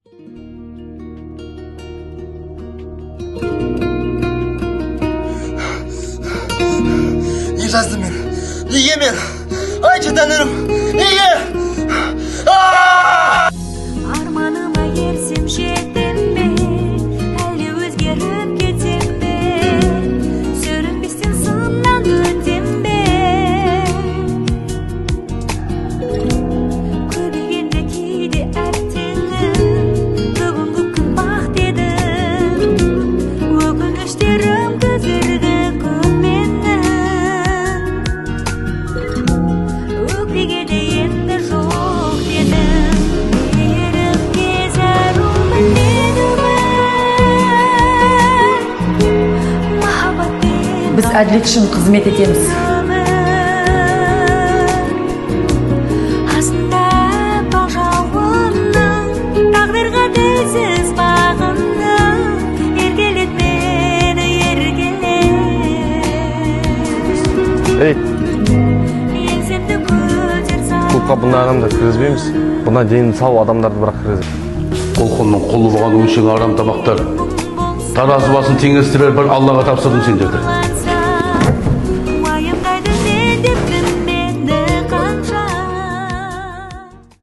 Ne жаздым мен? Неге мен? Айтшы тәңірім, неге? Armanıma yersem жетем бе, әлі өзгеріп кетем бе, сүрінбестен сыннан өтем бе, көбейгенде кейде әттеңім, бүгінгі күн бақ дедім, өкініштерім көтерді көмменің, өкпегеде енді жоқ дедім. Biz әділет үшін қызмет етеміз. Астында бақ жауынның, тағдырға тілсіз бағынның, еркелет мені, еркелет. Ей, Еңсемді көтер сал. клубқа бұндай адамдар кіргізбейміз. Бұна дейін сау адамдарды бірақ кіргізіп. Қолқонның қолы болған өңшең арам тамақтар. Таразы басын теңестірер бір Аллаға тапсырдым сендерді.